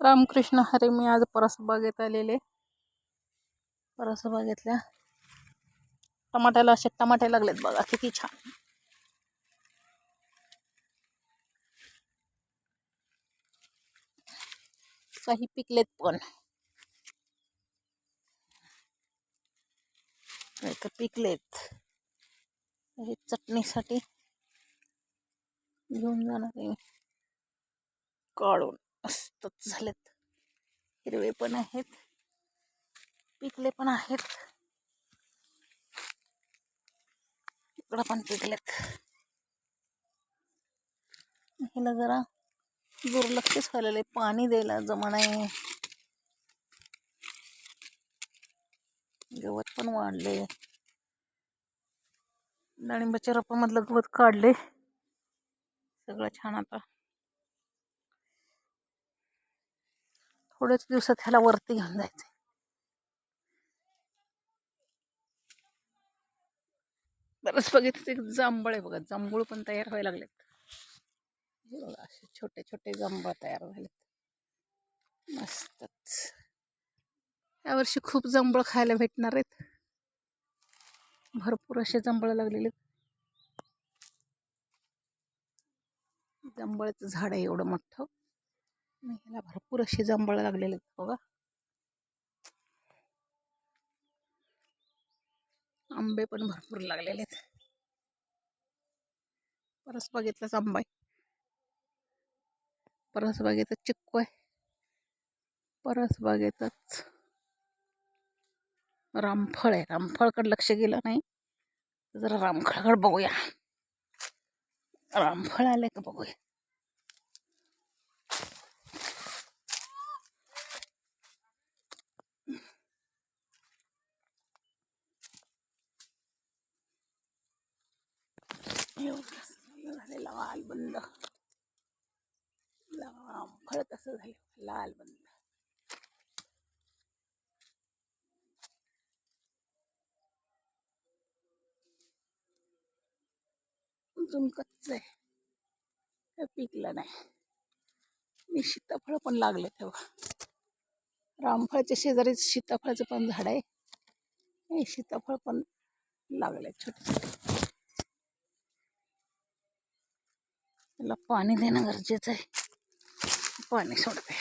रामकृष्ण हरे. मी आज परसबागेत आलेले. परसबागेतल्या टमाट्याला असे टमाटे लागलेत बघा, किती छान. काही पिकलेत पण, काही तर पिकलेत. हे चटणीसाठी घेऊन जाणार आहे. काढून मस्तच झालेत. हिरवे पण आहेत, पिकले पण आहेत. इकडं पण पिकलेत. ह्याला जरा दुर्लक्षच व्हायला, पाणी द्यायला जमा नाही. गवत पण वाढले. डाळिंबाच्या रोपामधलं गवत काढले. सगळं छान. आता थोड्याच दिवसात ह्याला वरती घेऊन जायचं. बरंच बघितलं. एक जांभळ आहे बघा, जांभूळ पण तयार व्हायला लागलेत. हे बघा, असे छोटे छोटे जांभळ तयार झालेत. मस्तच. यावर्षी खूप जांभळ खायला भेटणार आहेत. भरपूर असे जांभळ लागलेले. जांभळाचं झाड आहे एवढं मोठं. ह्याला भरपूर असे जांभळ लागलेले आहेत बघा. आंबे पण भरपूर लागलेले आहेत. परसबागेतलाच आंबा आहे. परसबागेतच चिक्कू आहे. परसबागेतच रामफळ आहे. रामफळकडे लक्ष गेलं नाही. जरा रामफळकडे बघूया. रामफळ आले का बघूया. झाले लाल बंद. रामफळ कसं झाले लाल बंद. अजून कच्च आहे, पिकलं नाही. मी सीताफळ पण लागले तेव्हा. रामफळच्या शेजारी सीताफळाचं पण झाड आहे. हे सीताफळ पण लागले छोटे छोटे. त्याला पाणी देणं गरजेचं आहे. पाणी सोडते.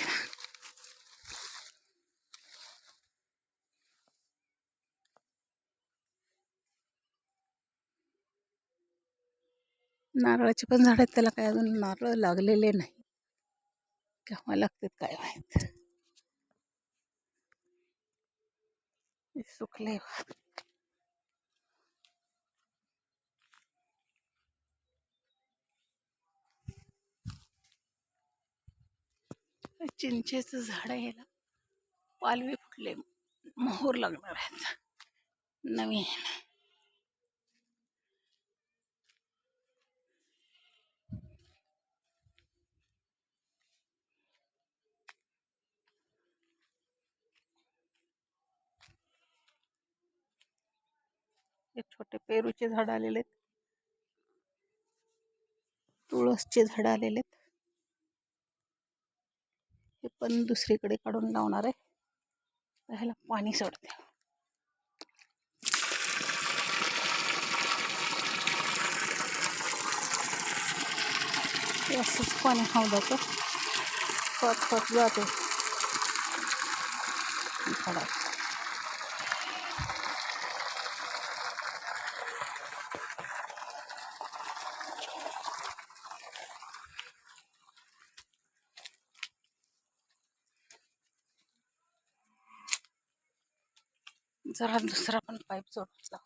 नारळाचे पण झाड आहेत, त्याला काय अजून नारळ लागलेले नाही. केव्हा लागतात काय माहित. सुकले. चिंचेचं झाड आहे, याला पालवी फुटले, मोहर लागणार आहेत नवीन. हे छोटे पेरूचे झाड आलेले आहेत. तुळसचे झाड आलेले आहेत. हे पण दुसरीकडे काढून लावणार आहे. ह्याला पाणी सोडते. असंच पाणी हवदाचं फट फट जाते. जरा दुसरा पण पाईप जोडला.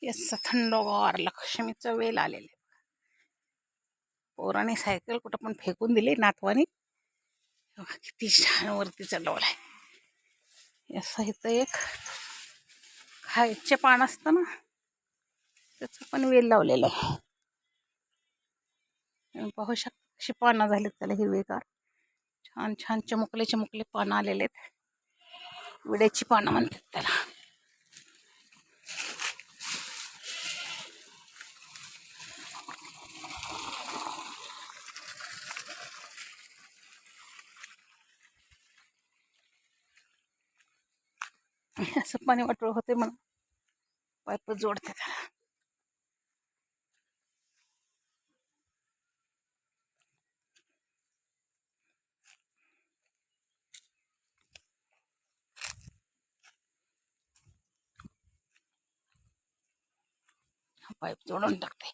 असं थंडगार लक्ष्मीचं वेल आलेले. पोराने सायकल कुठं पण फेकून दिली नातवानी. किती छान वरती चढवलाय. असं इथं एक खायचे पान असतं ना, त्याचं पण वेल लावलेलं आहे. पाहू शकता कशी पानं झालीत त्याला हिरवेगार. छान छान चमकले चमकले पानं आलेले आहेत. विड्याची पानं म्हणतात त्याला. असं पाणी वाटोळ होते म्हणून पाईप जोडते त्याला. पाईप जोडून टाकते.